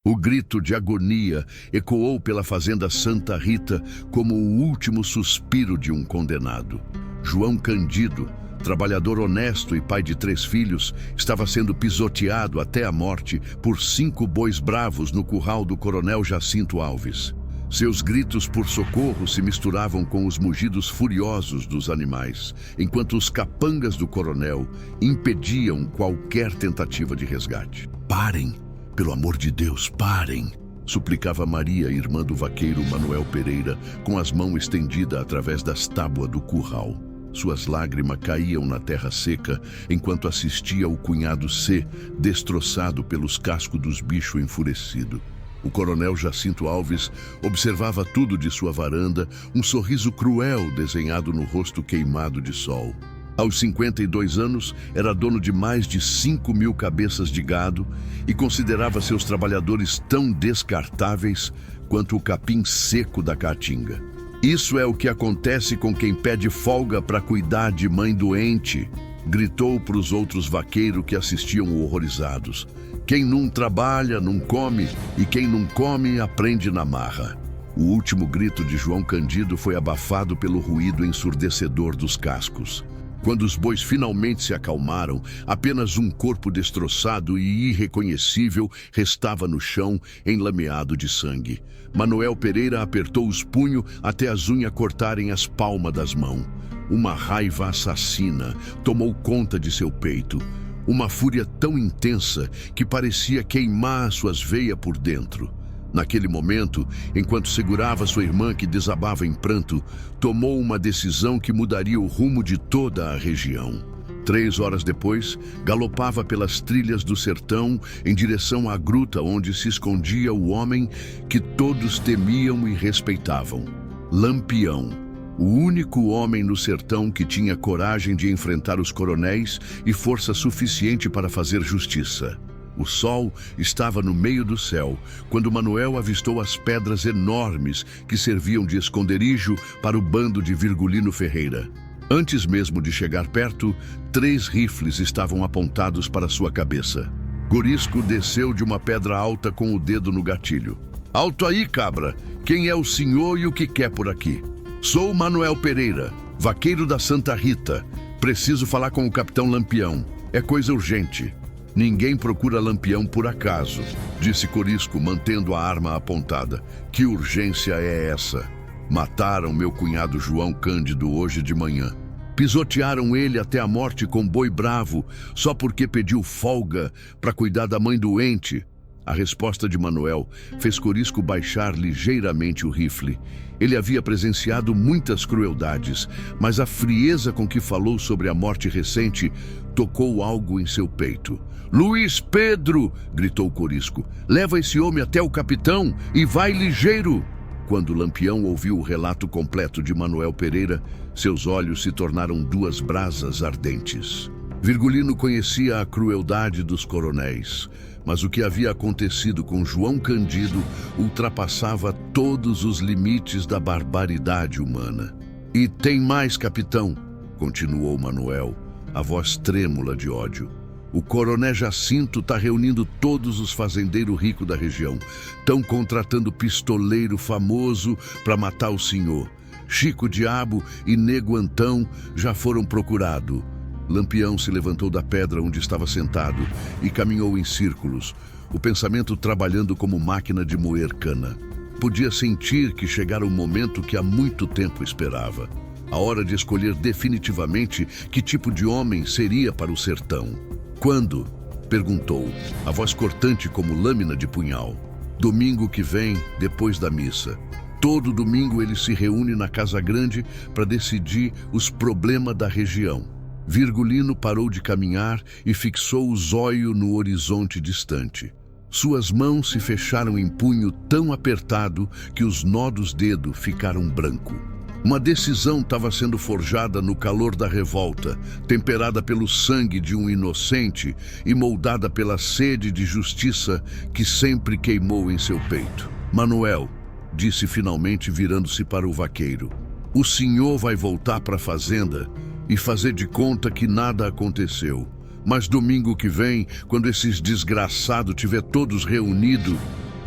O grito de agonia ecoou pela fazenda Santa Rita como o último suspiro de um condenado. João Cândido, trabalhador honesto e pai de 3 filhos, estava sendo pisoteado até a morte por 5 bois bravos no curral do coronel Jacinto Alves. Seus gritos por socorro se misturavam com os mugidos furiosos dos animais, enquanto os capangas do coronel impediam qualquer tentativa de resgate. "Parem! Pelo amor de Deus, parem!" suplicava Maria, irmã do vaqueiro Manuel Pereira, com as mãos estendidas através das tábuas do curral. Suas lágrimas caíam na terra seca enquanto assistia o cunhado ser destroçado pelos cascos dos bichos enfurecido. O coronel Jacinto Alves observava tudo de sua varanda, um sorriso cruel desenhado no rosto queimado de sol. Aos 52 anos, era dono de mais de 5.000 cabeças de gado e considerava seus trabalhadores tão descartáveis quanto o capim seco da caatinga. "Isso é o que acontece com quem pede folga para cuidar de mãe doente", gritou para os outros vaqueiros que assistiam horrorizados. "Quem não trabalha, não come, e quem não come, aprende na marra." O último grito de João Cândido foi abafado pelo ruído ensurdecedor dos cascos. Quando os bois finalmente se acalmaram, apenas um corpo destroçado e irreconhecível restava no chão, enlameado de sangue. Manuel Pereira apertou os punhos até as unhas cortarem as palmas das mãos. Uma raiva assassina tomou conta de seu peito. Uma fúria tão intensa que parecia queimar suas veias por dentro. Naquele momento, enquanto segurava sua irmã que desabava em pranto, tomou uma decisão que mudaria o rumo de toda a região. 3 horas depois, galopava pelas trilhas do sertão em direção à gruta onde se escondia o homem que todos temiam e respeitavam. Lampião, o único homem no sertão que tinha coragem de enfrentar os coronéis e força suficiente para fazer justiça. O sol estava no meio do céu, quando Manuel avistou as pedras enormes que serviam de esconderijo para o bando de Virgulino Ferreira. Antes mesmo de chegar perto, 3 rifles estavam apontados para sua cabeça. Corisco desceu de uma pedra alta com o dedo no gatilho. "Alto aí, cabra! Quem é o senhor e o que quer por aqui?" "Sou Manuel Pereira, vaqueiro da Santa Rita. Preciso falar com o capitão Lampião. É coisa urgente." "Ninguém procura Lampião por acaso", disse Corisco, mantendo a arma apontada. "Que urgência é essa? Mataram meu cunhado João Cândido hoje de manhã. Pisotearam ele até a morte com boi bravo, só porque pediu folga para cuidar da mãe doente." A resposta de Manuel fez Corisco baixar ligeiramente o rifle. Ele havia presenciado muitas crueldades, mas a frieza com que falou sobre a morte recente tocou algo em seu peito. "Luiz Pedro!" gritou Corisco. "Leva esse homem até o capitão e vai ligeiro!" Quando Lampião ouviu o relato completo de Manuel Pereira, seus olhos se tornaram 2 brasas ardentes. Virgulino conhecia a crueldade dos coronéis, mas o que havia acontecido com João Cândido ultrapassava todos os limites da barbaridade humana. "E tem mais, capitão", continuou Manuel, a voz trêmula de ódio. "O coronel Jacinto está reunindo todos os fazendeiros ricos da região. Estão contratando pistoleiro famoso para matar o senhor. Chico Diabo e Nego Antão já foram procurados." Lampião se levantou da pedra onde estava sentado e caminhou em círculos, o pensamento trabalhando como máquina de moer cana. Podia sentir que chegara o momento que há muito tempo esperava. A hora de escolher definitivamente que tipo de homem seria para o sertão. "Quando?" perguntou, a voz cortante como lâmina de punhal. "Domingo que vem, depois da missa. Todo domingo ele se reúne na Casa Grande para decidir os problemas da região." Virgulino parou de caminhar e fixou os olhos no horizonte distante. Suas mãos se fecharam em punho tão apertado que os nó dos dedos ficaram branco. Uma decisão estava sendo forjada no calor da revolta, temperada pelo sangue de um inocente e moldada pela sede de justiça que sempre queimou em seu peito. "Manuel", disse finalmente virando-se para o vaqueiro, "o senhor vai voltar para a fazenda e fazer de conta que nada aconteceu. Mas domingo que vem, quando esses desgraçados tiver todos reunidos,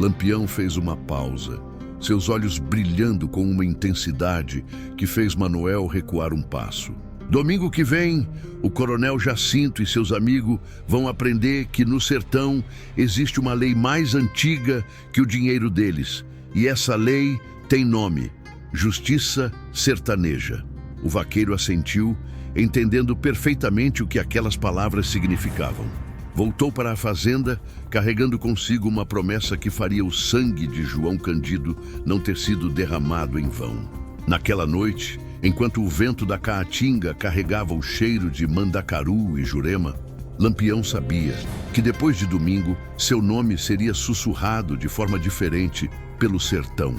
Lampião fez uma pausa, seus olhos brilhando com uma intensidade que fez Manuel recuar um passo. Domingo que vem, o coronel Jacinto e seus amigos vão aprender que no sertão existe uma lei mais antiga que o dinheiro deles. E essa lei tem nome: Justiça Sertaneja. O vaqueiro assentiu, entendendo perfeitamente o que aquelas palavras significavam. Voltou para a fazenda, carregando consigo uma promessa que faria o sangue de João Cândido não ter sido derramado em vão. Naquela noite, enquanto o vento da caatinga carregava o cheiro de mandacaru e jurema, Lampião sabia que depois de domingo, seu nome seria sussurrado de forma diferente pelo sertão.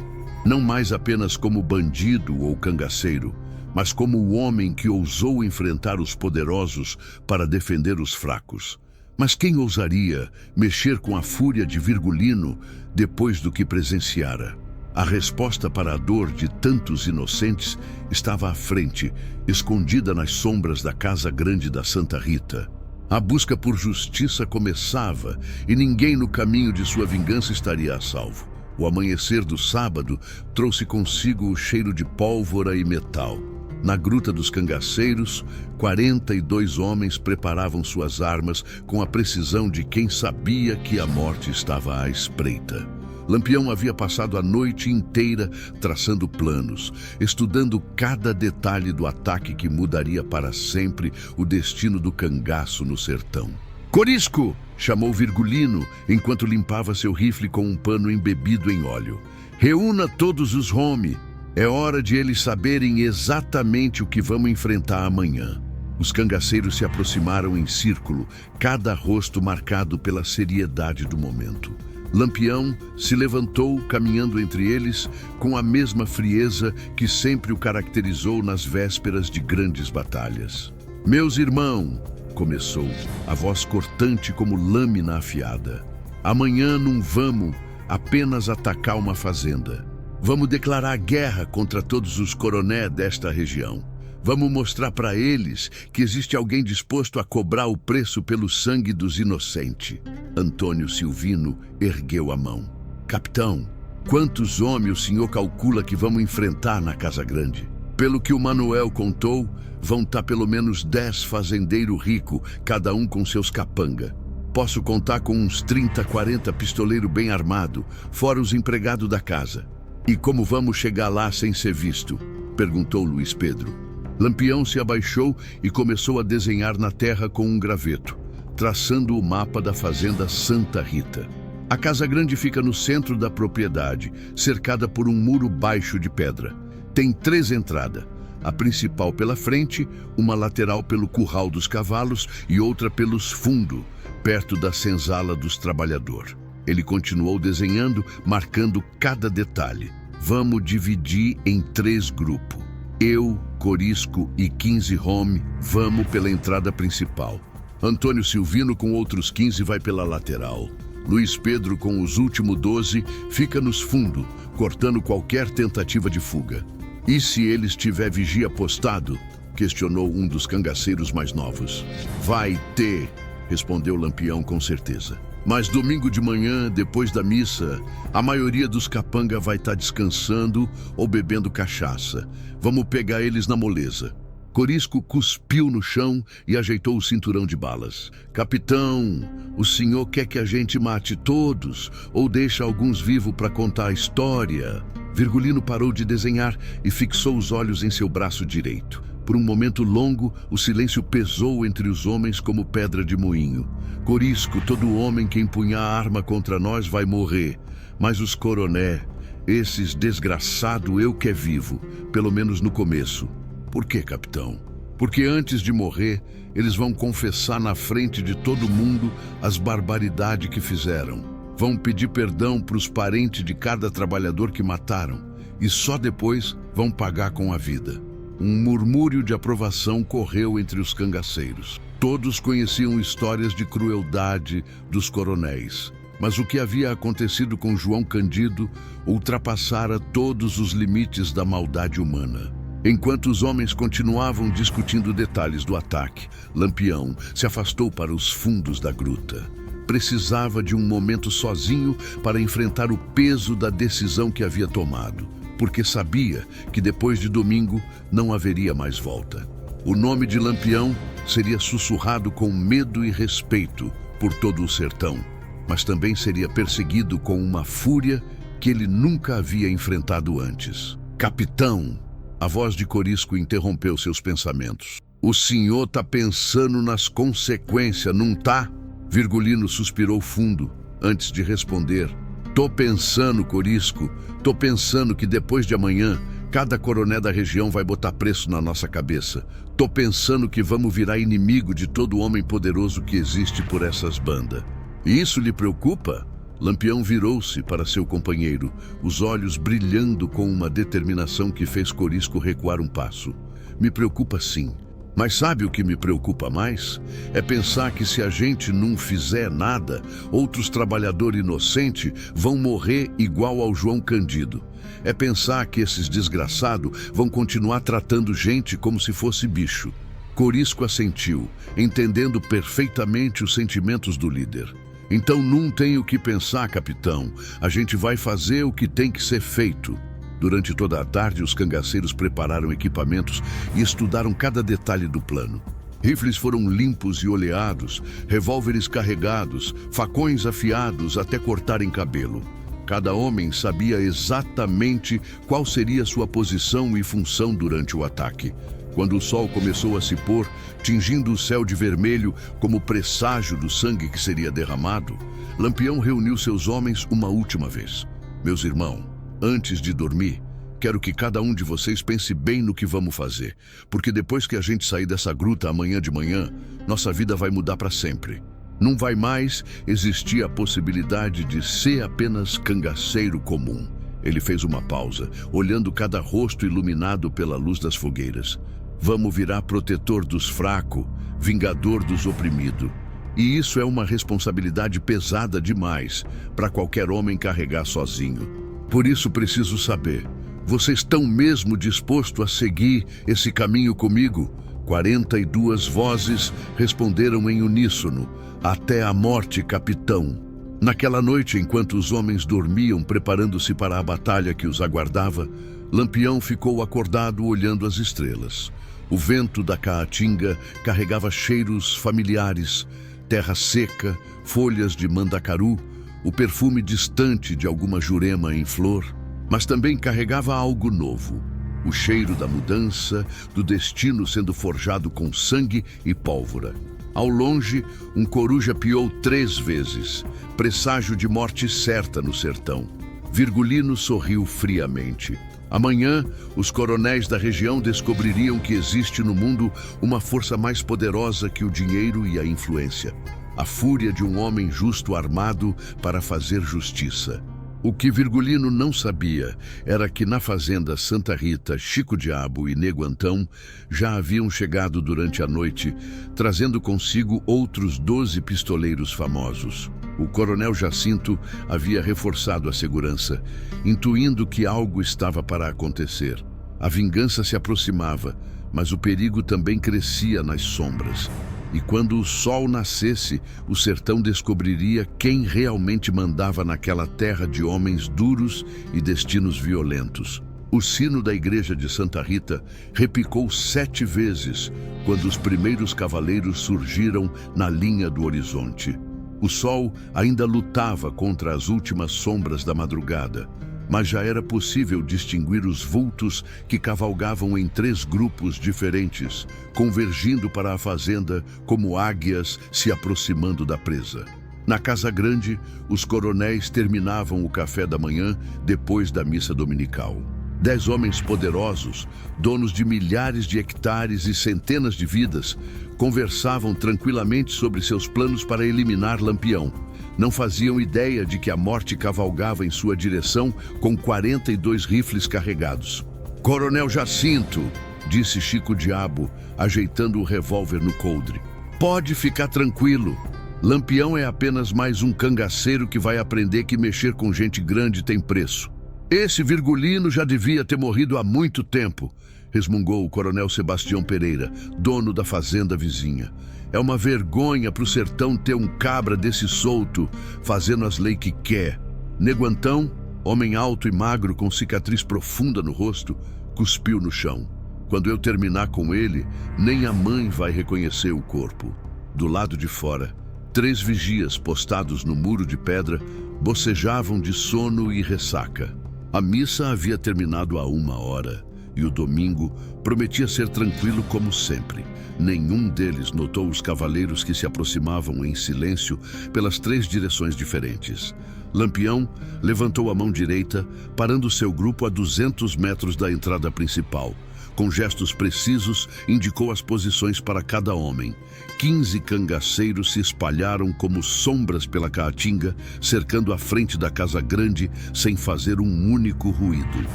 Não mais apenas como bandido ou cangaceiro, mas como o homem que ousou enfrentar os poderosos para defender os fracos. Mas quem ousaria mexer com a fúria de Virgulino depois do que presenciara? A resposta para a dor de tantos inocentes estava à frente, escondida nas sombras da casa grande da Santa Rita. A busca por justiça começava e ninguém no caminho de sua vingança estaria a salvo. O amanhecer do sábado trouxe consigo o cheiro de pólvora e metal. Na Gruta dos Cangaceiros, 42 homens preparavam suas armas com a precisão de quem sabia que a morte estava à espreita. Lampião havia passado a noite inteira traçando planos, estudando cada detalhe do ataque que mudaria para sempre o destino do cangaço no sertão. "Corisco!" chamou Virgulino enquanto limpava seu rifle com um pano embebido em óleo. "Reúna todos os home. É hora de eles saberem exatamente o que vamos enfrentar amanhã." Os cangaceiros se aproximaram em círculo, cada rosto marcado pela seriedade do momento. Lampião se levantou, caminhando entre eles, com a mesma frieza que sempre o caracterizou nas vésperas de grandes batalhas. "Meus irmãos", começou, a voz cortante como lâmina afiada, "amanhã não vamos apenas atacar uma fazenda. Vamos declarar guerra contra todos os coronéis desta região. Vamos mostrar para eles que existe alguém disposto a cobrar o preço pelo sangue dos inocentes." Antônio Silvino ergueu a mão. "Capitão, quantos homens o senhor calcula que vamos enfrentar na Casa Grande?" "Pelo que o Manuel contou, vão estar pelo menos 10 fazendeiros ricos, cada um com seus capanga. Posso contar com uns 30, 40 pistoleiros bem armados, fora os empregados da casa." "E como vamos chegar lá sem ser visto?" perguntou Luiz Pedro. Lampião se abaixou e começou a desenhar na terra com um graveto, traçando o mapa da fazenda Santa Rita. A Casa Grande fica no centro da propriedade, cercada por um muro baixo de pedra. Tem 3 entradas, a principal pela frente, uma lateral pelo curral dos cavalos e outra pelos fundos, perto da senzala dos trabalhadores. Ele continuou desenhando, marcando cada detalhe. "Vamos dividir em 3 grupos. Eu, Corisco e 15 home vamos pela entrada principal. Antônio Silvino com outros 15 vai pela lateral. Luiz Pedro com os últimos 12 fica nos fundos, cortando qualquer tentativa de fuga." "E se eles tiver vigia postado?" questionou um dos cangaceiros mais novos. "Vai ter", respondeu Lampião com certeza. "Mas domingo de manhã, depois da missa, a maioria dos capanga vai estar descansando ou bebendo cachaça. Vamos pegar eles na moleza." Corisco cuspiu no chão e ajeitou o cinturão de balas. "Capitão, o senhor quer que a gente mate todos ou deixa alguns vivos para contar a história?" Virgulino parou de desenhar e fixou os olhos em seu braço direito. Por um momento longo, o silêncio pesou entre os homens como pedra de moinho. "Corisco, todo homem que empunhar a arma contra nós vai morrer. Mas os coroné, esses desgraçado eu que é vivo, pelo menos no começo." "Por quê, capitão?" "Porque antes de morrer, eles vão confessar na frente de todo mundo as barbaridades que fizeram. Vão pedir perdão para os parentes de cada trabalhador que mataram. E só depois vão pagar com a vida." Um murmúrio de aprovação correu entre os cangaceiros. Todos conheciam histórias de crueldade dos coronéis. Mas o que havia acontecido com João Cândido ultrapassara todos os limites da maldade humana. Enquanto os homens continuavam discutindo detalhes do ataque, Lampião se afastou para os fundos da gruta. precisava de um momento sozinho para enfrentar o peso da decisão que havia tomado, porque sabia que depois de domingo não haveria mais volta. O nome de Lampião seria sussurrado com medo e respeito por todo o sertão, mas também seria perseguido com uma fúria que ele nunca havia enfrentado antes. Capitão! A voz de Corisco interrompeu seus pensamentos. O senhor tá pensando nas consequências, não tá? Virgulino suspirou fundo antes de responder. Tô pensando, Corisco, tô pensando que depois de amanhã, cada coroné da região vai botar preço na nossa cabeça. Tô pensando que vamos virar inimigo de todo homem poderoso que existe por essas bandas. E isso lhe preocupa? Lampião virou-se para seu companheiro, os olhos brilhando com uma determinação que fez Corisco recuar um passo. Me preocupa sim. Mas sabe o que me preocupa mais? É pensar que se a gente não fizer nada, outros trabalhadores inocentes vão morrer igual ao João Candido. É pensar que esses desgraçados vão continuar tratando gente como se fosse bicho. Corisco assentiu, entendendo perfeitamente os sentimentos do líder. Então não tem o que pensar, capitão. A gente vai fazer o que tem que ser feito. Durante toda a tarde, os cangaceiros prepararam equipamentos e estudaram cada detalhe do plano. Rifles foram limpos e oleados, revólveres carregados, facões afiados até cortarem cabelo. Cada homem sabia exatamente qual seria sua posição e função durante o ataque. Quando o sol começou a se pôr, tingindo o céu de vermelho como presságio do sangue que seria derramado, Lampião reuniu seus homens uma última vez. Meus irmãos, antes de dormir, quero que cada um de vocês pense bem no que vamos fazer, porque depois que a gente sair dessa gruta amanhã de manhã, nossa vida vai mudar para sempre. Não vai mais existir a possibilidade de ser apenas cangaceiro comum. Ele fez uma pausa, olhando cada rosto iluminado pela luz das fogueiras. Vamos virar protetor dos fracos, vingador dos oprimidos. E isso é uma responsabilidade pesada demais para qualquer homem carregar sozinho. Por isso preciso saber, vocês estão mesmo dispostos a seguir esse caminho comigo? 42 vozes responderam em uníssono, até a morte, capitão. Naquela noite, enquanto os homens dormiam preparando-se para a batalha que os aguardava, Lampião ficou acordado olhando as estrelas. O vento da caatinga carregava cheiros familiares, terra seca, folhas de mandacaru, o perfume distante de alguma jurema em flor, mas também carregava algo novo, o cheiro da mudança, do destino sendo forjado com sangue e pólvora. Ao longe, um coruja piou 3 vezes, presságio de morte certa no sertão. Virgulino sorriu friamente. Amanhã, os coronéis da região descobririam que existe no mundo uma força mais poderosa que o dinheiro e a influência. A fúria de um homem justo armado para fazer justiça. O que Virgulino não sabia era que na fazenda Santa Rita, Chico Diabo e Nego Antão já haviam chegado durante a noite, trazendo consigo outros 12 pistoleiros famosos. O coronel Jacinto havia reforçado a segurança, intuindo que algo estava para acontecer. A vingança se aproximava, mas o perigo também crescia nas sombras. E quando o sol nascesse, o sertão descobriria quem realmente mandava naquela terra de homens duros e destinos violentos. O sino da igreja de Santa Rita repicou 7 vezes quando os primeiros cavaleiros surgiram na linha do horizonte. O sol ainda lutava contra as últimas sombras da madrugada, mas já era possível distinguir os vultos que cavalgavam em 3 grupos diferentes, convergindo para a fazenda como águias se aproximando da presa. Na Casa Grande, os coronéis terminavam o café da manhã depois da missa dominical. 10 homens poderosos, donos de milhares de hectares e centenas de vidas, conversavam tranquilamente sobre seus planos para eliminar Lampião. Não faziam ideia de que a morte cavalgava em sua direção com 42 rifles carregados. Coronel Jacinto, disse Chico Diabo, ajeitando o revólver no coldre. Pode ficar tranquilo. Lampião é apenas mais um cangaceiro que vai aprender que mexer com gente grande tem preço. Esse Virgulino já devia ter morrido há muito tempo, resmungou o coronel Sebastião Pereira, dono da fazenda vizinha. É uma vergonha pro sertão ter um cabra desse solto, fazendo as leis que quer. Nego Antão, homem alto e magro com cicatriz profunda no rosto, cuspiu no chão. Quando eu terminar com ele, nem a mãe vai reconhecer o corpo. Do lado de fora, 3 vigias postados no muro de pedra bocejavam de sono e ressaca. A missa havia terminado há 1 hora e o domingo prometia ser tranquilo como sempre. Nenhum deles notou os cavaleiros que se aproximavam em silêncio pelas 3 direções diferentes. Lampião levantou a mão direita, parando seu grupo a 200 metros da entrada principal. Com gestos precisos, indicou as posições para cada homem. 15 cangaceiros se espalharam como sombras pela caatinga, cercando a frente da casa grande sem fazer um único ruído.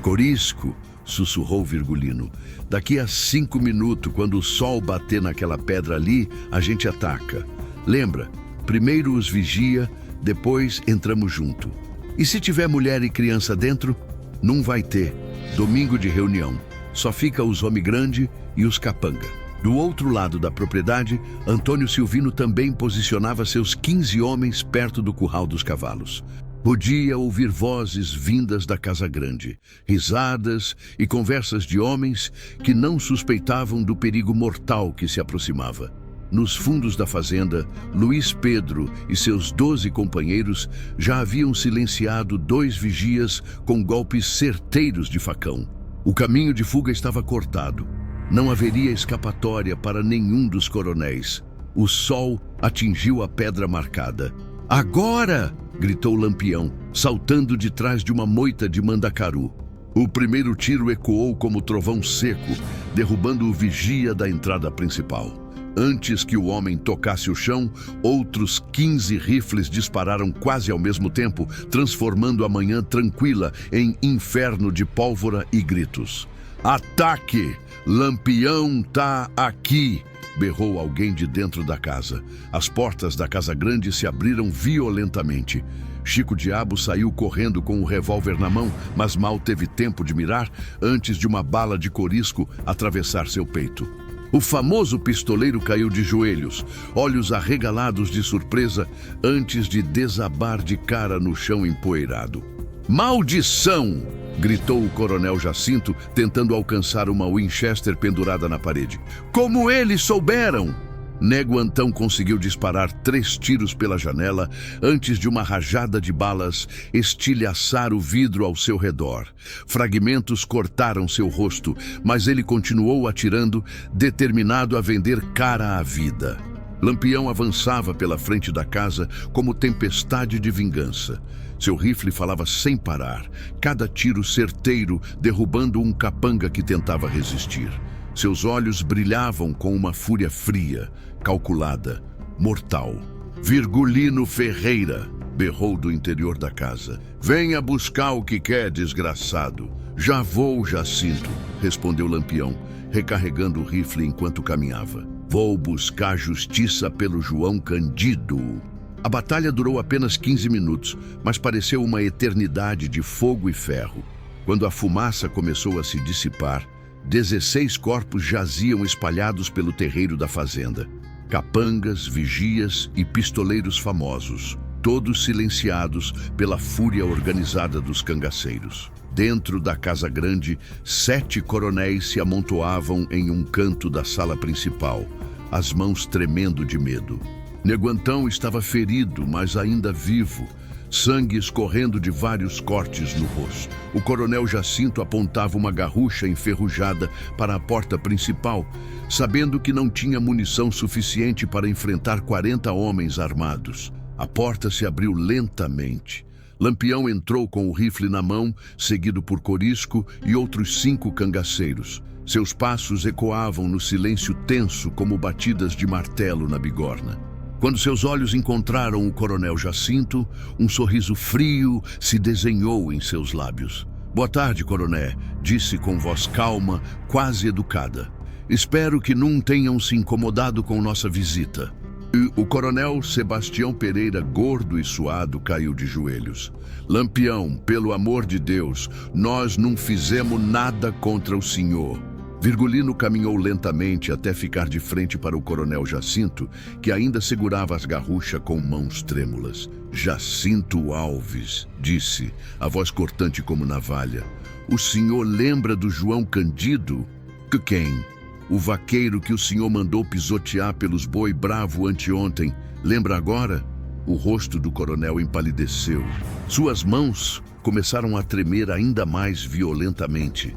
Corisco, sussurrou Virgulino. Daqui a 5 minutos, quando o sol bater naquela pedra ali, a gente ataca. Lembra, primeiro os vigia, depois entramos junto. E se tiver mulher e criança dentro? Não vai ter. Domingo de reunião. Só fica os homem grande e os capanga. Do outro lado da propriedade, Antônio Silvino também posicionava seus 15 homens perto do curral dos cavalos. Podia ouvir vozes vindas da casa grande, risadas e conversas de homens que não suspeitavam do perigo mortal que se aproximava. Nos fundos da fazenda, Luiz Pedro e seus 12 companheiros já haviam silenciado 2 vigias com golpes certeiros de facão. O caminho de fuga estava cortado. Não haveria escapatória para nenhum dos coronéis. O sol atingiu a pedra marcada. Agora! Gritou Lampião, saltando de trás de uma moita de mandacaru. O primeiro tiro ecoou como trovão seco, derrubando o vigia da entrada principal. Antes que o homem tocasse o chão, outros 15 rifles dispararam quase ao mesmo tempo, transformando a manhã tranquila em inferno de pólvora e gritos. Ataque! Lampião tá aqui! Berrou alguém de dentro da casa. As portas da casa grande se abriram violentamente. Chico Diabo saiu correndo com o revólver na mão, mas mal teve tempo de mirar antes de uma bala de corisco atravessar seu peito. O famoso pistoleiro caiu de joelhos, olhos arregalados de surpresa, antes de desabar de cara no chão empoeirado. Maldição! Gritou o coronel Jacinto, tentando alcançar uma Winchester pendurada na parede. Como eles souberam? Nego Antão conseguiu disparar 3 tiros pela janela antes de uma rajada de balas estilhaçar o vidro ao seu redor. Fragmentos cortaram seu rosto, mas ele continuou atirando, determinado a vender cara à vida. Lampião avançava pela frente da casa como tempestade de vingança. Seu rifle falava sem parar, cada tiro certeiro derrubando um capanga que tentava resistir. Seus olhos brilhavam com uma fúria fria, calculada, mortal. Virgulino Ferreira, berrou do interior da casa. Venha buscar o que quer, desgraçado. Já vou, Jacinto, respondeu Lampião, recarregando o rifle enquanto caminhava. Vou buscar justiça pelo João Candido. A batalha durou apenas 15 minutos, mas pareceu uma eternidade de fogo e ferro. Quando a fumaça começou a se dissipar, 16 corpos jaziam espalhados pelo terreiro da fazenda. Capangas, vigias e pistoleiros famosos, todos silenciados pela fúria organizada dos cangaceiros. Dentro da casa grande, 7 coronéis se amontoavam em um canto da sala principal, as mãos tremendo de medo. Nego Antão estava ferido, mas ainda vivo, sangue escorrendo de vários cortes no rosto. O coronel Jacinto apontava uma garrucha enferrujada para a porta principal, sabendo que não tinha munição suficiente para enfrentar 40 homens armados. A porta se abriu lentamente. Lampião entrou com o rifle na mão, seguido por Corisco e outros 5 cangaceiros. Seus passos ecoavam no silêncio tenso como batidas de martelo na bigorna. Quando seus olhos encontraram o coronel Jacinto, um sorriso frio se desenhou em seus lábios. Boa tarde, coroné, disse com voz calma, quase educada. Espero que não tenham se incomodado com nossa visita. E o coronel Sebastião Pereira, gordo e suado, caiu de joelhos. Lampião, pelo amor de Deus, nós não fizemos nada contra o senhor. Virgulino caminhou lentamente até ficar de frente para o coronel Jacinto, que ainda segurava as garruchas com mãos trêmulas. Jacinto Alves, disse, a voz cortante como navalha. O senhor lembra do João Candido? Que quem? O vaqueiro que o senhor mandou pisotear pelos boi bravo anteontem. Lembra agora? O rosto do coronel empalideceu. Suas mãos começaram a tremer ainda mais violentamente.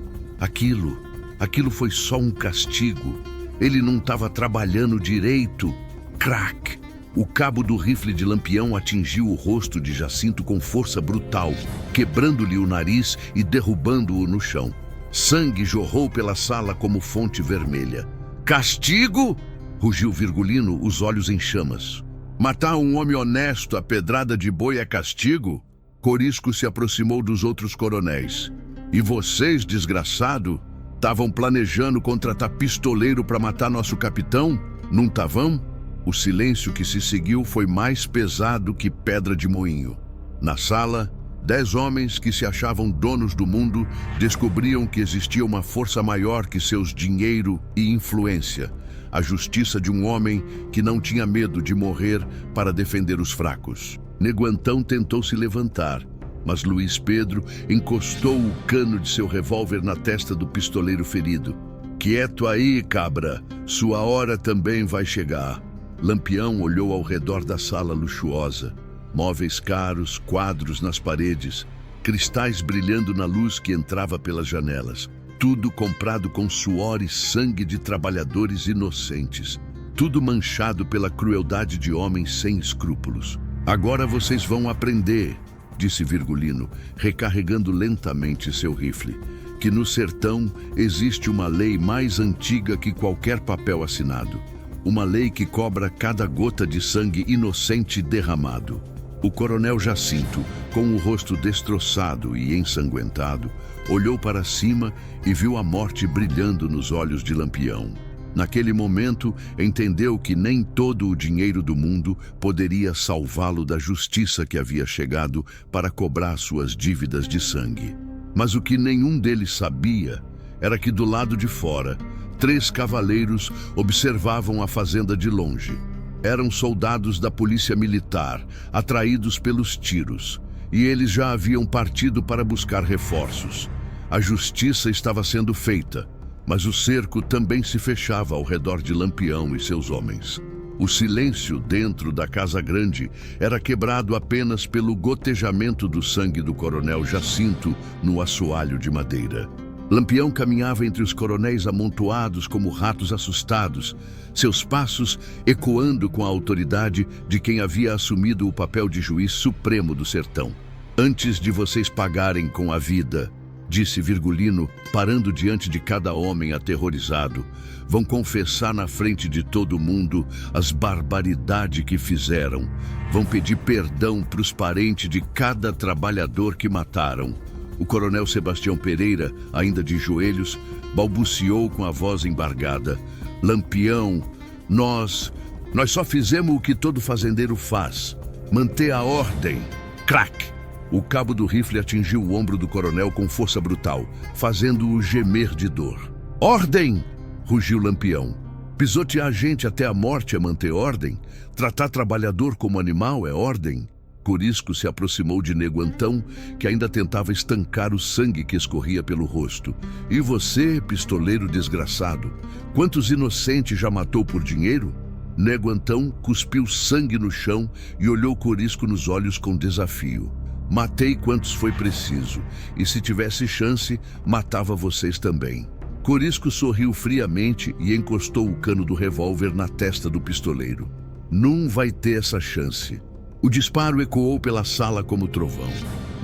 Aquilo foi só um castigo. Ele não estava trabalhando direito. Crack! O cabo do rifle de Lampião atingiu o rosto de Jacinto com força brutal, quebrando-lhe o nariz e derrubando-o no chão. Sangue jorrou pela sala como fonte vermelha. Castigo? Rugiu Virgulino, os olhos em chamas. Matar um homem honesto a pedrada de boi é castigo? Corisco se aproximou dos outros coronéis. E vocês, desgraçado, estavam planejando contratar pistoleiro para matar nosso capitão? Não estavam? O silêncio que se seguiu foi mais pesado que pedra de moinho. Na sala, 10 homens que se achavam donos do mundo descobriam que existia uma força maior que seus dinheiro e influência. A justiça de um homem que não tinha medo de morrer para defender os fracos. Neguantão tentou se levantar, mas Luiz Pedro encostou o cano de seu revólver na testa do pistoleiro ferido. Quieto aí, cabra, sua hora também vai chegar. Lampião olhou ao redor da sala luxuosa. Móveis caros, quadros nas paredes, cristais brilhando na luz que entrava pelas janelas. Tudo comprado com suor e sangue de trabalhadores inocentes. Tudo manchado pela crueldade de homens sem escrúpulos. Agora vocês vão aprender, disse Virgulino, recarregando lentamente seu rifle, que no sertão existe uma lei mais antiga que qualquer papel assinado. Uma lei que cobra cada gota de sangue inocente derramado. O coronel Jacinto, com o rosto destroçado e ensanguentado, olhou para cima e viu a morte brilhando nos olhos de Lampião. Naquele momento, entendeu que nem todo o dinheiro do mundo poderia salvá-lo da justiça que havia chegado para cobrar suas dívidas de sangue. Mas o que nenhum deles sabia era que do lado de fora, 3 cavaleiros observavam a fazenda de longe. Eram soldados da polícia militar, atraídos pelos tiros, e eles já haviam partido para buscar reforços. A justiça estava sendo feita, mas o cerco também se fechava ao redor de Lampião e seus homens. O silêncio dentro da Casa Grande era quebrado apenas pelo gotejamento do sangue do coronel Jacinto no assoalho de madeira. Lampião caminhava entre os coronéis amontoados como ratos assustados, seus passos ecoando com a autoridade de quem havia assumido o papel de juiz supremo do sertão. Antes de vocês pagarem com a vida, disse Virgulino, parando diante de cada homem aterrorizado, vão confessar na frente de todo mundo as barbaridades que fizeram. Vão pedir perdão para os parentes de cada trabalhador que mataram. O coronel Sebastião Pereira, ainda de joelhos, balbuciou com a voz embargada. Lampião, nós só fizemos o que todo fazendeiro faz. Manter a ordem. Crack! O cabo do rifle atingiu o ombro do coronel com força brutal, fazendo-o gemer de dor. Ordem! Rugiu Lampião. Pisotear gente até a morte é manter ordem? Tratar trabalhador como animal é ordem? Corisco se aproximou de Neguantão, que ainda tentava estancar o sangue que escorria pelo rosto. E você, pistoleiro desgraçado, quantos inocentes já matou por dinheiro? Neguantão cuspiu sangue no chão e olhou Corisco nos olhos com desafio. Matei quantos foi preciso, e se tivesse chance, matava vocês também. Corisco sorriu friamente e encostou o cano do revólver na testa do pistoleiro. Não vai ter essa chance. O disparo ecoou pela sala como trovão.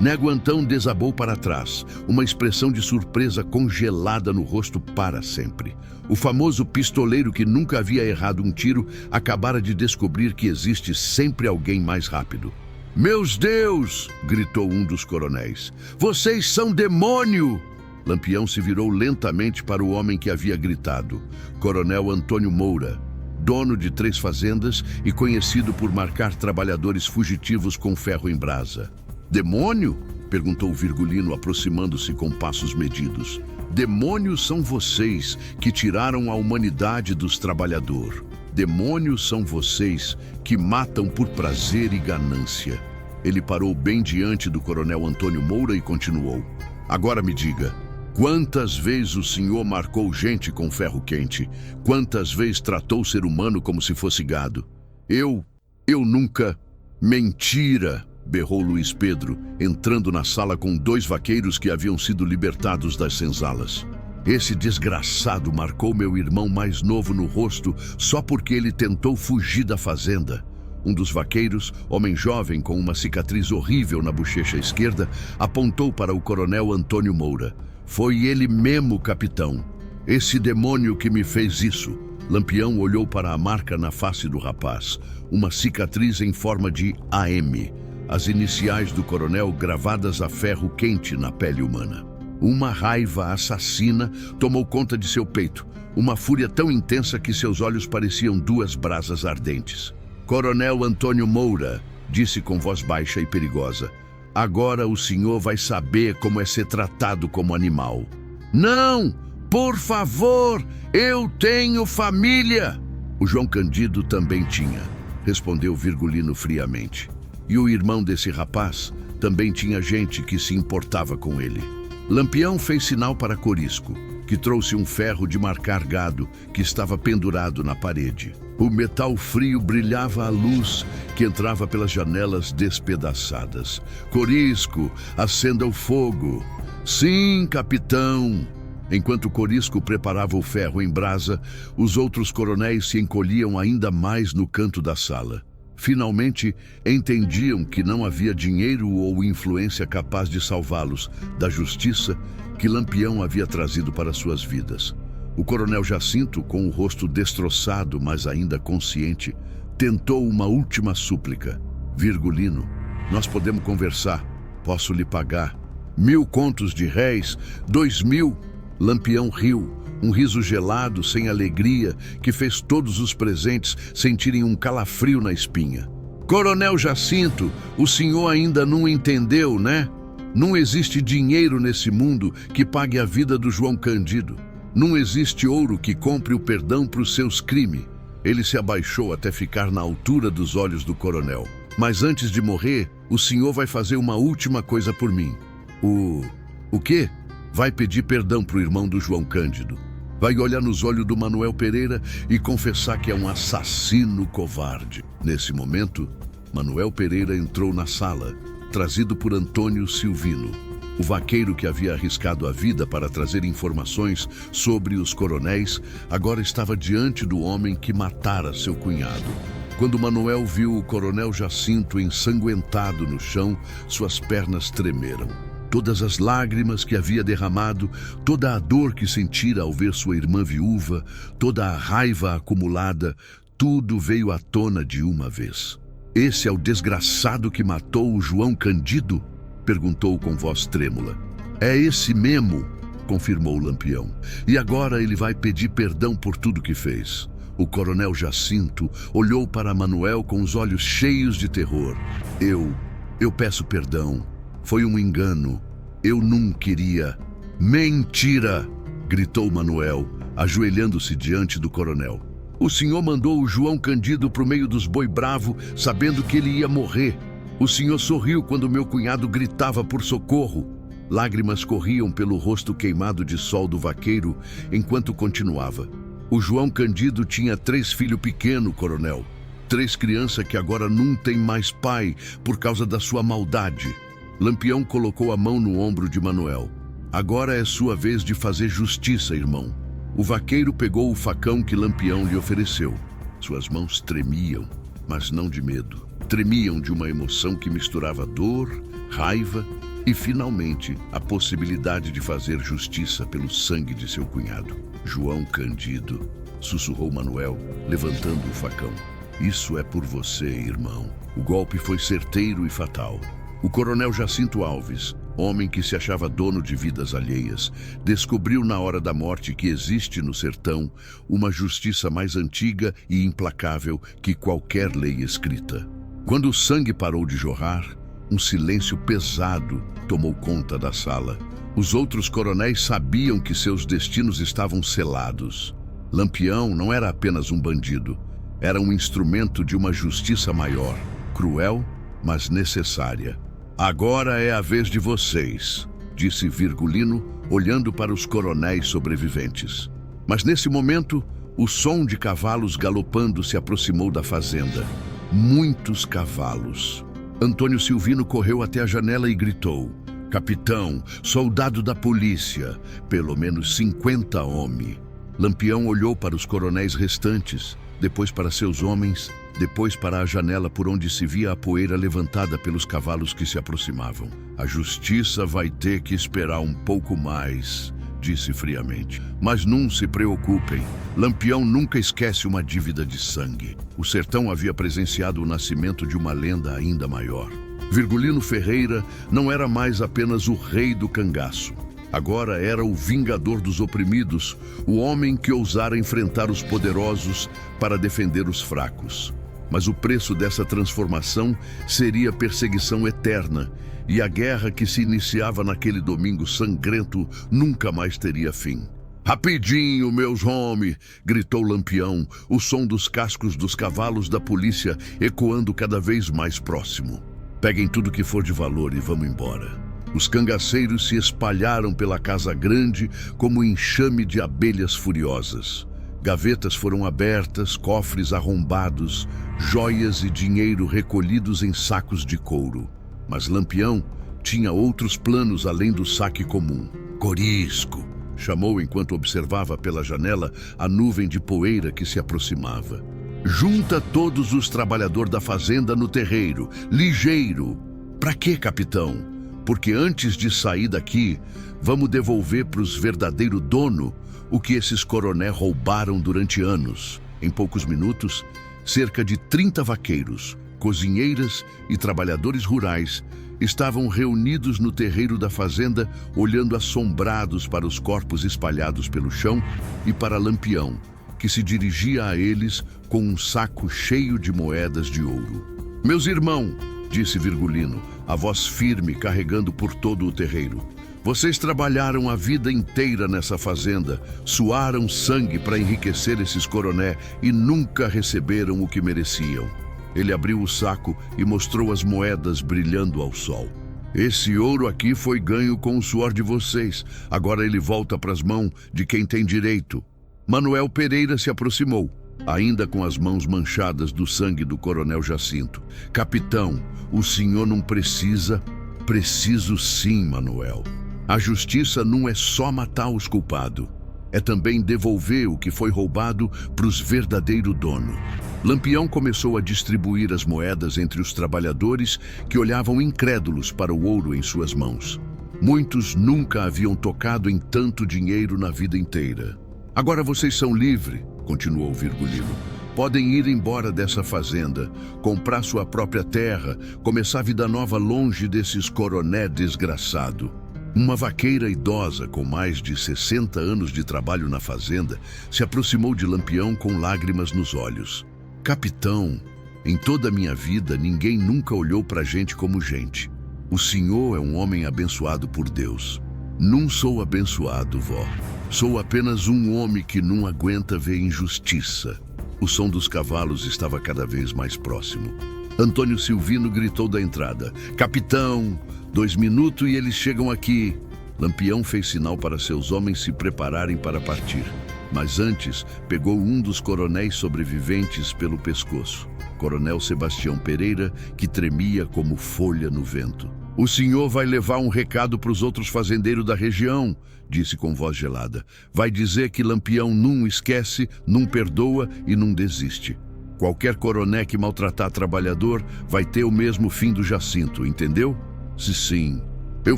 Neguantão desabou para trás, uma expressão de surpresa congelada no rosto para sempre. O famoso pistoleiro que nunca havia errado um tiro acabara de descobrir que existe sempre alguém mais rápido. Meus Deus! Gritou um dos coronéis. Vocês são demônio! Lampião se virou lentamente para o homem que havia gritado. Coronel Antônio Moura, dono de 3 fazendas e conhecido por marcar trabalhadores fugitivos com ferro em brasa. Demônio? Perguntou Virgulino, aproximando-se com passos medidos. Demônios são vocês que tiraram a humanidade dos trabalhadores. Demônios são vocês que matam por prazer e ganância. Ele parou bem diante do coronel Antônio Moura e continuou. Agora me diga, quantas vezes o senhor marcou gente com ferro quente? Quantas vezes tratou o ser humano como se fosse gado? Eu nunca... Mentira! Berrou Luiz Pedro, entrando na sala com 2 vaqueiros que haviam sido libertados das senzalas. Esse desgraçado marcou meu irmão mais novo no rosto só porque ele tentou fugir da fazenda. Um dos vaqueiros, homem jovem com uma cicatriz horrível na bochecha esquerda, apontou para o coronel Antônio Moura. Foi ele mesmo, capitão. Esse demônio que me fez isso. Lampião olhou para a marca na face do rapaz, uma cicatriz em forma de AM. As iniciais do coronel gravadas a ferro quente na pele humana. Uma raiva assassina tomou conta de seu peito, uma fúria tão intensa que seus olhos pareciam 2 brasas ardentes. Coronel Antônio Moura, disse com voz baixa e perigosa, agora o senhor vai saber como é ser tratado como animal. Não, por favor, eu tenho família. O João Candido também tinha, respondeu Virgulino friamente. E o irmão desse rapaz também tinha gente que se importava com ele. Lampião fez sinal para Corisco, que trouxe um ferro de marcar gado que estava pendurado na parede. O metal frio brilhava à luz que entrava pelas janelas despedaçadas. Corisco, acenda o fogo. Sim, capitão. Enquanto Corisco preparava o ferro em brasa, os outros coronéis se encolhiam ainda mais no canto da sala. Finalmente, entendiam que não havia dinheiro ou influência capaz de salvá-los da justiça que Lampião havia trazido para suas vidas. O coronel Jacinto, com o rosto destroçado, mas ainda consciente, tentou uma última súplica. Virgulino, nós podemos conversar. Posso lhe pagar 1000 contos de réis, 2000. Lampião riu. Um riso gelado, sem alegria, que fez todos os presentes sentirem um calafrio na espinha. Coronel Jacinto, o senhor ainda não entendeu, né? Não existe dinheiro nesse mundo que pague a vida do João Candido. Não existe ouro que compre o perdão para os seus crimes. Ele se abaixou até ficar na altura dos olhos do coronel. Mas antes de morrer, o senhor vai fazer uma última coisa por mim. O quê? Vai pedir perdão para o irmão do João Cândido. Vai olhar nos olhos do Manuel Pereira e confessar que é um assassino covarde. Nesse momento, Manuel Pereira entrou na sala, trazido por Antônio Silvino, o vaqueiro que havia arriscado a vida para trazer informações sobre os coronéis, agora estava diante do homem que matara seu cunhado. Quando Manuel viu o coronel Jacinto ensanguentado no chão, suas pernas tremeram. Todas as lágrimas que havia derramado, toda a dor que sentira ao ver sua irmã viúva, toda a raiva acumulada, tudo veio à tona de uma vez. Esse é o desgraçado que matou o João Candido? Perguntou com voz trêmula. É esse mesmo, confirmou Lampião. E agora ele vai pedir perdão por tudo que fez. O coronel Jacinto olhou para Manuel com os olhos cheios de terror. Eu peço perdão. Foi um engano. Eu não queria. Mentira! Gritou Manuel, ajoelhando-se diante do coronel. O senhor mandou o João Candido para o meio dos boi bravo, sabendo que ele ia morrer. O senhor sorriu quando meu cunhado gritava por socorro. Lágrimas corriam pelo rosto queimado de sol do vaqueiro, enquanto continuava. O João Candido tinha 3 filhos pequenos, coronel. 3 crianças que agora não têm mais pai por causa da sua maldade. Lampião colocou a mão no ombro de Manuel. Agora é sua vez de fazer justiça, irmão. O vaqueiro pegou o facão que Lampião lhe ofereceu. Suas mãos tremiam, mas não de medo. Tremiam de uma emoção que misturava dor, raiva e, finalmente, a possibilidade de fazer justiça pelo sangue de seu cunhado. João Candido, sussurrou Manuel, levantando o facão. Isso é por você, irmão. O golpe foi certeiro e fatal. O coronel Jacinto Alves, homem que se achava dono de vidas alheias, descobriu na hora da morte que existe no sertão uma justiça mais antiga e implacável que qualquer lei escrita. Quando o sangue parou de jorrar, um silêncio pesado tomou conta da sala. Os outros coronéis sabiam que seus destinos estavam selados. Lampião não era apenas um bandido, era um instrumento de uma justiça maior, cruel, mas necessária. Agora é a vez de vocês, disse Virgulino, olhando para os coronéis sobreviventes. Mas nesse momento, o som de cavalos galopando se aproximou da fazenda. Muitos cavalos. Antônio Silvino correu até a janela e gritou: "Capitão, soldado da polícia, pelo menos 50 homens." Lampião olhou para os coronéis restantes, depois para seus homens, depois para a janela por onde se via a poeira levantada pelos cavalos que se aproximavam. "A justiça vai ter que esperar um pouco mais", disse friamente. "Mas não se preocupem, Lampião nunca esquece uma dívida de sangue." O sertão havia presenciado o nascimento de uma lenda ainda maior. Virgulino Ferreira não era mais apenas o rei do cangaço. Agora era o vingador dos oprimidos, o homem que ousara enfrentar os poderosos para defender os fracos. Mas o preço dessa transformação seria perseguição eterna, e a guerra que se iniciava naquele domingo sangrento nunca mais teria fim. "Rapidinho, meus homens!" gritou Lampião, o som dos cascos dos cavalos da polícia ecoando cada vez mais próximo. "Peguem tudo que for de valor e vamos embora." Os cangaceiros se espalharam pela casa grande como um enxame de abelhas furiosas. Gavetas foram abertas, cofres arrombados, joias e dinheiro recolhidos em sacos de couro. Mas Lampião tinha outros planos além do saque comum. "Corisco!" chamou enquanto observava pela janela a nuvem de poeira que se aproximava. "Junta todos os trabalhadores da fazenda no terreiro, ligeiro." "Pra quê, capitão?" "Porque antes de sair daqui, vamos devolver para os verdadeiros donos o que esses coronéis roubaram durante anos." Em poucos minutos, cerca de 30 vaqueiros, cozinheiras e trabalhadores rurais estavam reunidos no terreiro da fazenda, olhando assombrados para os corpos espalhados pelo chão e para Lampião, que se dirigia a eles com um saco cheio de moedas de ouro. "Meus irmãos", disse Virgulino, a voz firme carregando por todo o terreiro, "vocês trabalharam a vida inteira nessa fazenda, suaram sangue para enriquecer esses coroné e nunca receberam o que mereciam." Ele abriu o saco e mostrou as moedas brilhando ao sol. "Esse ouro aqui foi ganho com o suor de vocês. Agora ele volta para as mãos de quem tem direito." Manuel Pereira se aproximou, ainda com as mãos manchadas do sangue do coronel Jacinto. "Capitão, o senhor não precisa." "Preciso sim, Manuel. A justiça não é só matar os culpados, é também devolver o que foi roubado para os verdadeiros donos." Lampião começou a distribuir as moedas entre os trabalhadores que olhavam incrédulos para o ouro em suas mãos. Muitos nunca haviam tocado em tanto dinheiro na vida inteira. "Agora vocês são livres", continuou Virgulino. "Podem ir embora dessa fazenda, comprar sua própria terra, começar vida nova longe desses coroné desgraçado." Uma vaqueira idosa com mais de 60 anos de trabalho na fazenda se aproximou de Lampião com lágrimas nos olhos. "Capitão, em toda a minha vida ninguém nunca olhou pra gente como gente. O senhor é um homem abençoado por Deus." "Não sou abençoado, vó. Sou apenas um homem que não aguenta ver injustiça." O som dos cavalos estava cada vez mais próximo. Antônio Silvino gritou da entrada: "Capitão, 2 minutos e eles chegam aqui." Lampião fez sinal para seus homens se prepararem para partir. Mas antes, pegou um dos coronéis sobreviventes pelo pescoço, Coronel Sebastião Pereira, que tremia como folha no vento. "O senhor vai levar um recado para os outros fazendeiros da região", disse com voz gelada. "Vai dizer que Lampião não esquece, não perdoa e não desiste. Qualquer coroné que maltratar trabalhador vai ter o mesmo fim do Jacinto, entendeu?" Sim. Eu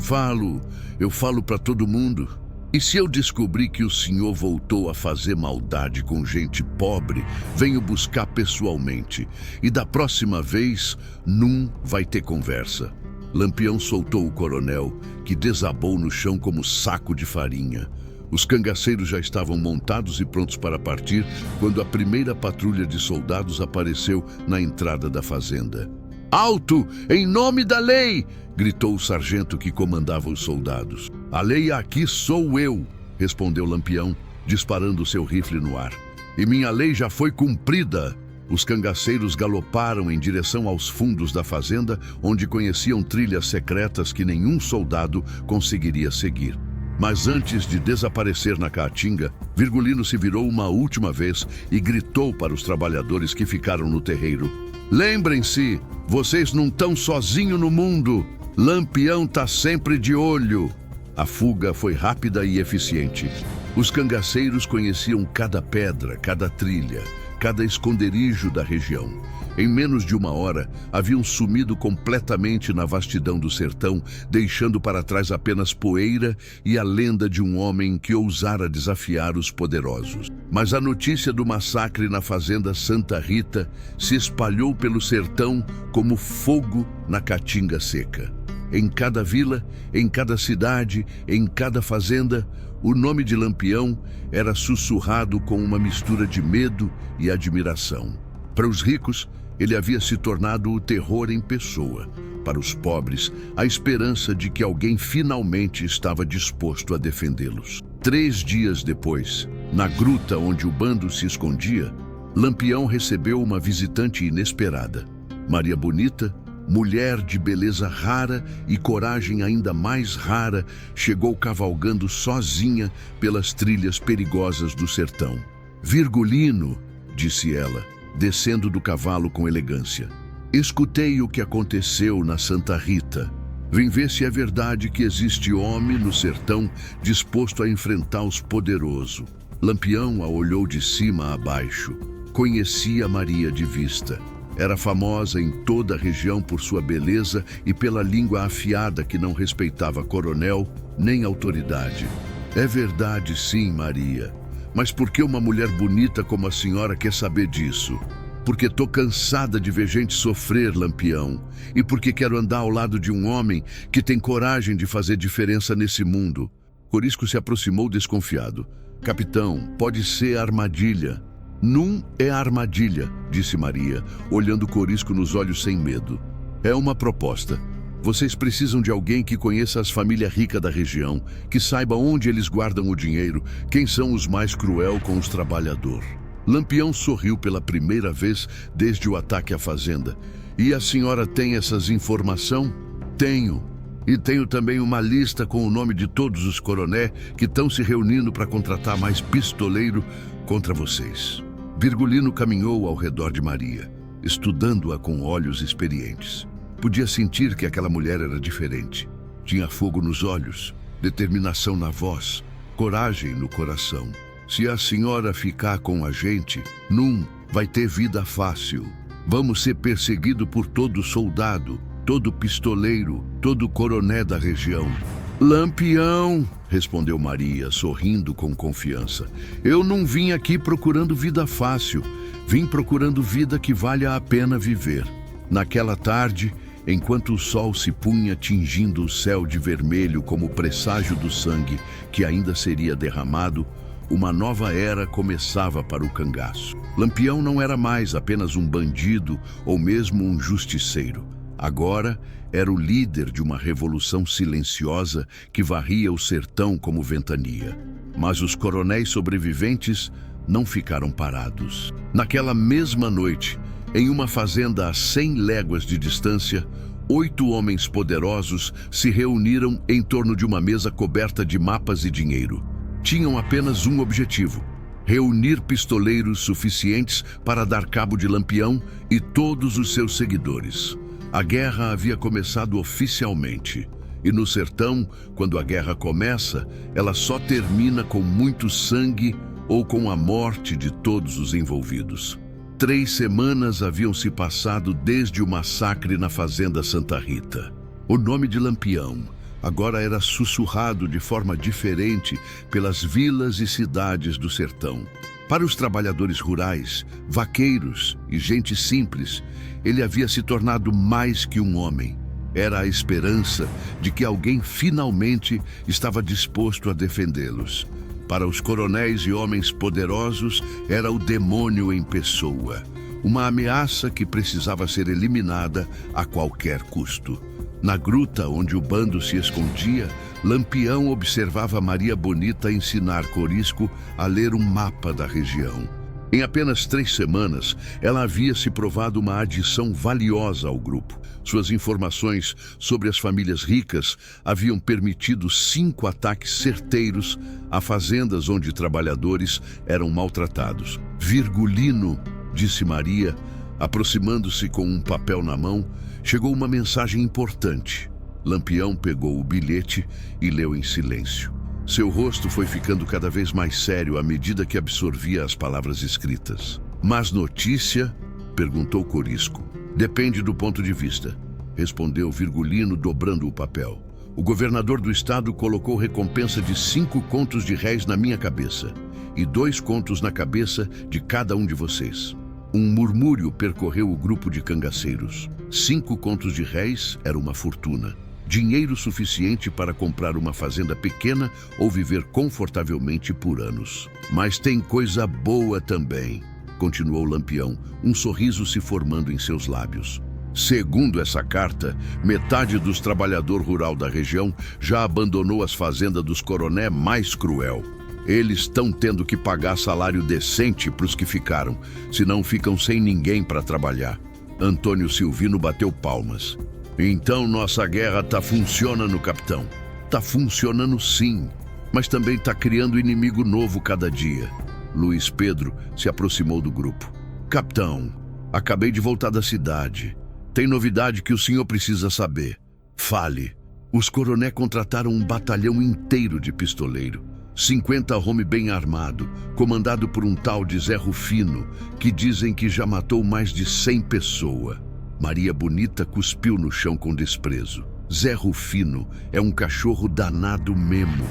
falo para todo mundo." "E se eu descobrir que o senhor voltou a fazer maldade com gente pobre, venho buscar pessoalmente. E da próxima vez, não vai ter conversa." Lampião soltou o coronel, que desabou no chão como saco de farinha. Os cangaceiros já estavam montados e prontos para partir quando a primeira patrulha de soldados apareceu na entrada da fazenda. Alto, em nome da lei! Gritou o sargento que comandava os soldados. A lei aqui sou eu, respondeu Lampião, disparando seu rifle no ar. E minha lei já foi cumprida. Os cangaceiros galoparam em direção aos fundos da fazenda, onde conheciam trilhas secretas que nenhum soldado conseguiria seguir. Mas antes de desaparecer na caatinga, Virgulino se virou uma última vez e gritou para os trabalhadores que ficaram no terreiro. Lembrem-se, vocês não estão sozinhos no mundo. Lampião está sempre de olho. A fuga foi rápida e eficiente. Os cangaceiros conheciam cada pedra, cada trilha, cada esconderijo da região. Em menos de uma hora, haviam sumido completamente na vastidão do sertão, deixando para trás apenas poeira e a lenda de um homem que ousara desafiar os poderosos. Mas a notícia do massacre na fazenda Santa Rita se espalhou pelo sertão como fogo na caatinga seca. Em cada vila, em cada cidade, em cada fazenda, o nome de Lampião era sussurrado com uma mistura de medo e admiração. Para os ricos, ele havia se tornado o terror em pessoa. Para os pobres, a esperança de que alguém finalmente estava disposto a defendê-los. 3 dias depois, na gruta onde o bando se escondia, Lampião recebeu uma visitante inesperada. Maria Bonita, mulher de beleza rara e coragem ainda mais rara, chegou cavalgando sozinha pelas trilhas perigosas do sertão. Virgulino, disse ela, descendo do cavalo com elegância. Escutei o que aconteceu na Santa Rita. Vim ver se é verdade que existe homem no sertão disposto a enfrentar os poderosos. Lampião a olhou de cima a baixo. Conhecia Maria de vista. Era famosa em toda a região por sua beleza e pela língua afiada que não respeitava coronel nem autoridade. É verdade, sim, Maria. Mas por que uma mulher bonita como a senhora quer saber disso? Porque tô cansada de ver gente sofrer, Lampião. E porque quero andar ao lado de um homem que tem coragem de fazer diferença nesse mundo. Corisco se aproximou desconfiado. Capitão, pode ser armadilha. Não é armadilha, disse Maria, olhando Corisco nos olhos sem medo. É uma proposta. Vocês precisam de alguém que conheça as famílias ricas da região, que saiba onde eles guardam o dinheiro, quem são os mais cruel com os trabalhadores. Lampião sorriu pela primeira vez desde o ataque à fazenda. E a senhora tem essas informações? Tenho. E tenho também uma lista com o nome de todos os coronéis que estão se reunindo para contratar mais pistoleiro contra vocês. Virgulino caminhou ao redor de Maria, estudando-a com olhos experientes. Podia sentir que aquela mulher era diferente. Tinha fogo nos olhos, determinação na voz, coragem no coração. Se a senhora ficar com a gente, não vai ter vida fácil. Vamos ser perseguidos por todo soldado, todo pistoleiro, todo coroné da região. Lampião, respondeu Maria, sorrindo com confiança. Eu não vim aqui procurando vida fácil. Vim procurando vida que valha a pena viver. Naquela tarde, enquanto o sol se punha tingindo o céu de vermelho como presságio do sangue que ainda seria derramado, uma nova era começava para o cangaço. Lampião não era mais apenas um bandido ou mesmo um justiceiro. Agora era o líder de uma revolução silenciosa que varria o sertão como ventania. Mas os coronéis sobreviventes não ficaram parados. Naquela mesma noite, em uma fazenda a 100 léguas de distância, 8 homens poderosos se reuniram em torno de uma mesa coberta de mapas e dinheiro. Tinham apenas um objetivo: reunir pistoleiros suficientes para dar cabo de Lampião e todos os seus seguidores. A guerra havia começado oficialmente. E no sertão, quando a guerra começa, ela só termina com muito sangue ou com a morte de todos os envolvidos. 3 semanas haviam se passado desde o massacre na fazenda Santa Rita. O nome de Lampião agora era sussurrado de forma diferente pelas vilas e cidades do sertão. Para os trabalhadores rurais, vaqueiros e gente simples, ele havia se tornado mais que um homem. Era a esperança de que alguém finalmente estava disposto a defendê-los. Para os coronéis e homens poderosos, era o demônio em pessoa. Uma ameaça que precisava ser eliminada a qualquer custo. Na gruta onde o bando se escondia, Lampião observava Maria Bonita ensinar Corisco a ler um mapa da região. Em apenas 3 semanas, ela havia se provado uma adição valiosa ao grupo. Suas informações sobre as famílias ricas haviam permitido 5 ataques certeiros a fazendas onde trabalhadores eram maltratados. Virgulino, disse Maria, aproximando-se com um papel na mão, chegou uma mensagem importante. Lampião pegou o bilhete e leu em silêncio. Seu rosto foi ficando cada vez mais sério à medida que absorvia as palavras escritas. Mas notícia? Perguntou Corisco. Depende do ponto de vista, respondeu Virgulino, dobrando o papel. O governador do estado colocou recompensa de 5 contos de réis na minha cabeça e 2 contos na cabeça de cada um de vocês. Um murmúrio percorreu o grupo de cangaceiros. 5 contos de réis era uma fortuna. Dinheiro suficiente para comprar uma fazenda pequena ou viver confortavelmente por anos. Mas tem coisa boa também, continuou Lampião, um sorriso se formando em seus lábios. Segundo essa carta, metade dos trabalhadores rurais da região já abandonou as fazendas dos coroné mais cruel. Eles estão tendo que pagar salário decente para os que ficaram, senão ficam sem ninguém para trabalhar. Antônio Silvino bateu palmas. Então nossa guerra tá funcionando, capitão. Tá funcionando sim, mas também tá criando inimigo novo cada dia. Luiz Pedro se aproximou do grupo. Capitão, acabei de voltar da cidade. Tem novidade que o senhor precisa saber. Fale. Os coroné contrataram um batalhão inteiro de pistoleiro. 50 homens bem armado, comandado por um tal de Zé Rufino, que dizem que já matou mais de 100 pessoas. Maria Bonita cuspiu no chão com desprezo. Zé Rufino é um cachorro danado mesmo.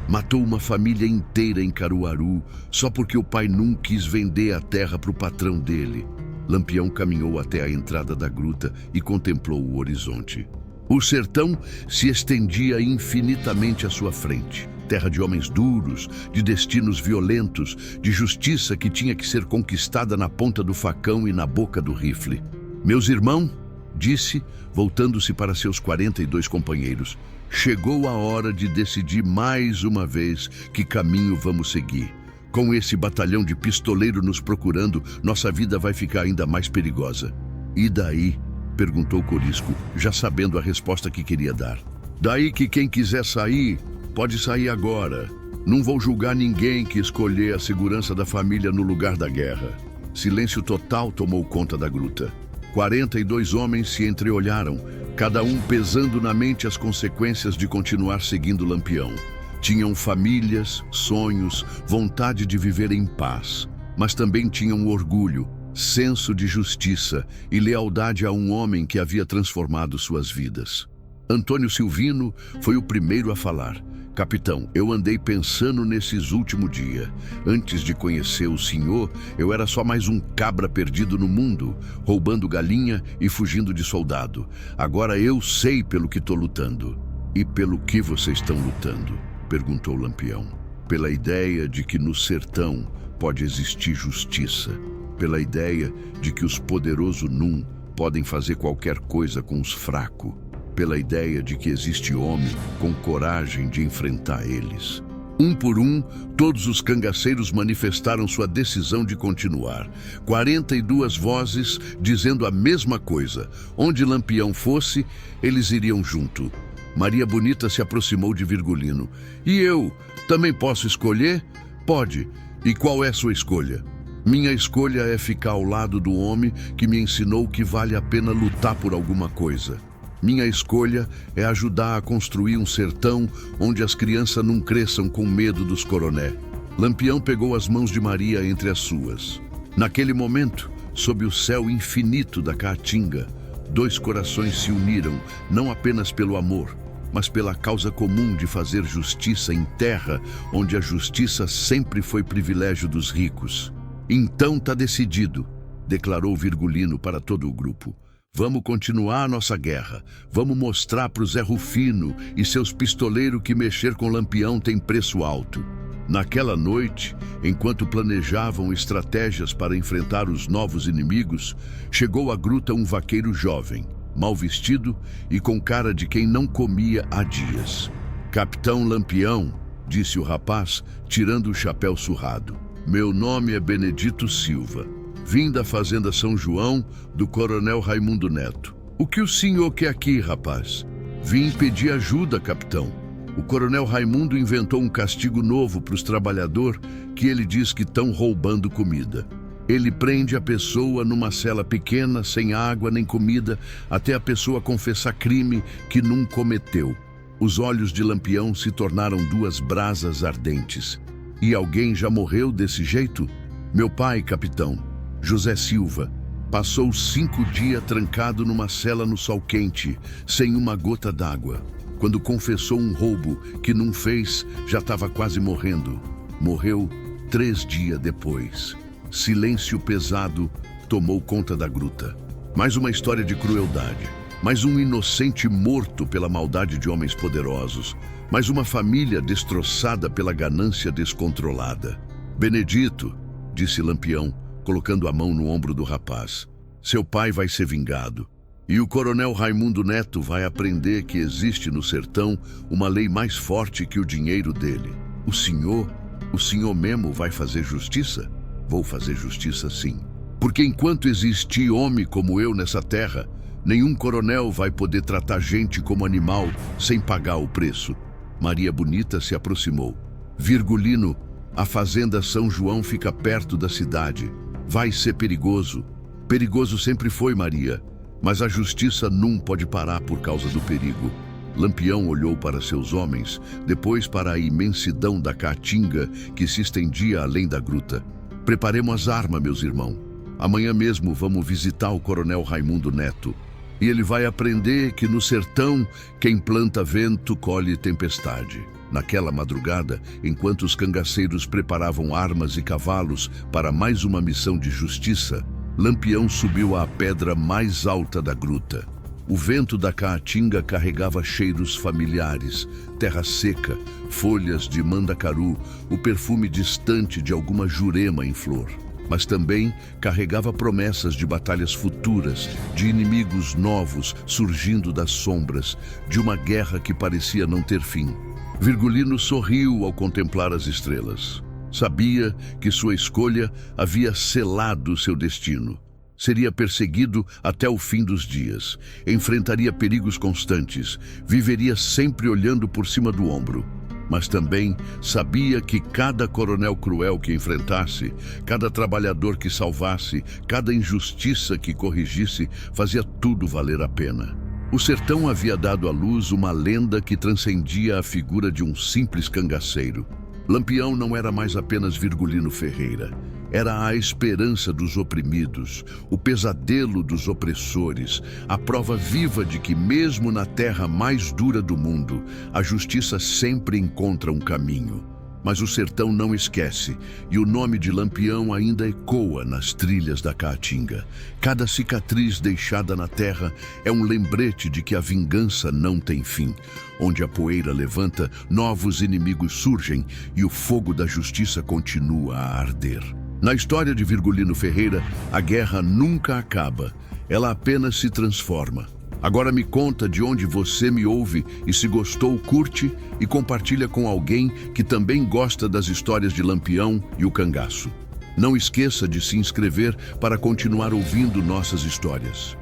Matou uma família inteira em Caruaru só porque o pai não quis vender a terra para o patrão dele. Lampião caminhou até a entrada da gruta e contemplou o horizonte. O sertão se estendia infinitamente à sua frente. Terra de homens duros, de destinos violentos, de justiça que tinha que ser conquistada na ponta do facão e na boca do rifle. Meus irmãos, disse, voltando-se para seus 42 companheiros, chegou a hora de decidir mais uma vez que caminho vamos seguir. Com esse batalhão de pistoleiro nos procurando, nossa vida vai ficar ainda mais perigosa. E daí? Perguntou Corisco, já sabendo a resposta que queria dar. Daí que quem quiser sair, pode sair agora. Não vou julgar ninguém que escolher a segurança da família no lugar da guerra. Silêncio total tomou conta da gruta. 42 homens se entreolharam, cada um pesando na mente as consequências de continuar seguindo Lampião. Tinham famílias, sonhos, vontade de viver em paz, mas também tinham orgulho, senso de justiça e lealdade a um homem que havia transformado suas vidas. Antônio Silvino foi o primeiro a falar. Capitão, eu andei pensando nesses últimos dias. Antes de conhecer o senhor, eu era só mais um cabra perdido no mundo, roubando galinha e fugindo de soldado. Agora eu sei pelo que estou lutando. E pelo que vocês estão lutando? Perguntou Lampião. Pela ideia de que no sertão pode existir justiça. Pela ideia de que os poderosos num podem fazer qualquer coisa com os fracos. Pela ideia de que existe homem com coragem de enfrentar eles. Um por um, todos os cangaceiros manifestaram sua decisão de continuar. 42 vozes dizendo a mesma coisa. Onde Lampião fosse, eles iriam junto. Maria Bonita se aproximou de Virgulino. E eu? Também posso escolher? Pode. E qual é sua escolha? Minha escolha é ficar ao lado do homem que me ensinou que vale a pena lutar por alguma coisa. Minha escolha é ajudar a construir um sertão onde as crianças não cresçam com medo dos coroné. Lampião pegou as mãos de Maria entre as suas. Naquele momento, sob o céu infinito da Caatinga, 2 corações se uniram, não apenas pelo amor, mas pela causa comum de fazer justiça em terra onde a justiça sempre foi privilégio dos ricos. Então tá decidido, declarou Virgulino para todo o grupo. Vamos continuar nossa guerra. Vamos mostrar para o Zé Rufino e seus pistoleiros que mexer com Lampião tem preço alto. Naquela noite, enquanto planejavam estratégias para enfrentar os novos inimigos, chegou à gruta um vaqueiro jovem, mal vestido e com cara de quem não comia há dias. "Capitão Lampião", disse o rapaz, tirando o chapéu surrado. "Meu nome é Benedito Silva. Vim da fazenda São João, do coronel Raimundo Neto." "O que o senhor quer aqui, rapaz?" "Vim pedir ajuda, capitão. O coronel Raimundo inventou um castigo novo para os trabalhadores que ele diz que estão roubando comida. Ele prende a pessoa numa cela pequena, sem água nem comida, até a pessoa confessar crime que não cometeu." Os olhos de Lampião se tornaram duas brasas ardentes. "E alguém já morreu desse jeito?" "Meu pai, capitão, José Silva, passou 5 dias trancado numa cela no sol quente, sem uma gota d'água. Quando confessou um roubo que não fez, já estava quase morrendo. Morreu 3 dias depois." Silêncio pesado tomou conta da gruta. Mais uma história de crueldade. Mais um inocente morto pela maldade de homens poderosos. Mais uma família destroçada pela ganância descontrolada. "Benedito", disse Lampião, colocando a mão no ombro do rapaz, "seu pai vai ser vingado. E o coronel Raimundo Neto vai aprender que existe no sertão uma lei mais forte que o dinheiro dele. O senhor mesmo vai fazer justiça?" "Vou fazer justiça, sim. Porque enquanto existir homem como eu nessa terra, nenhum coronel vai poder tratar gente como animal sem pagar o preço." Maria Bonita se aproximou. "Virgulino, a fazenda São João fica perto da cidade. Vai ser perigoso." "Perigoso sempre foi, Maria, mas a justiça não pode parar por causa do perigo." Lampião olhou para seus homens, depois para a imensidão da caatinga que se estendia além da gruta. "Preparemos as armas, meus irmãos. Amanhã mesmo vamos visitar o coronel Raimundo Neto. E ele vai aprender que no sertão, quem planta vento colhe tempestade." Naquela madrugada, enquanto os cangaceiros preparavam armas e cavalos para mais uma missão de justiça, Lampião subiu à pedra mais alta da gruta. O vento da caatinga carregava cheiros familiares, terra seca, folhas de mandacaru, o perfume distante de alguma jurema em flor. Mas também carregava promessas de batalhas futuras, de inimigos novos surgindo das sombras, de uma guerra que parecia não ter fim. Virgulino sorriu ao contemplar as estrelas. Sabia que sua escolha havia selado seu destino. Seria perseguido até o fim dos dias, enfrentaria perigos constantes, viveria sempre olhando por cima do ombro. Mas também sabia que cada coronel cruel que enfrentasse, cada trabalhador que salvasse, cada injustiça que corrigisse, fazia tudo valer a pena. O sertão havia dado à luz uma lenda que transcendia a figura de um simples cangaceiro. Lampião não era mais apenas Virgulino Ferreira. Era a esperança dos oprimidos, o pesadelo dos opressores, a prova viva de que mesmo na terra mais dura do mundo, a justiça sempre encontra um caminho. Mas o sertão não esquece, e o nome de Lampião ainda ecoa nas trilhas da Caatinga. Cada cicatriz deixada na terra é um lembrete de que a vingança não tem fim. Onde a poeira levanta, novos inimigos surgem e o fogo da justiça continua a arder. Na história de Virgulino Ferreira, a guerra nunca acaba, ela apenas se transforma. Agora me conta de onde você me ouve e se gostou, curte e compartilha com alguém que também gosta das histórias de Lampião e o cangaço. Não esqueça de se inscrever para continuar ouvindo nossas histórias.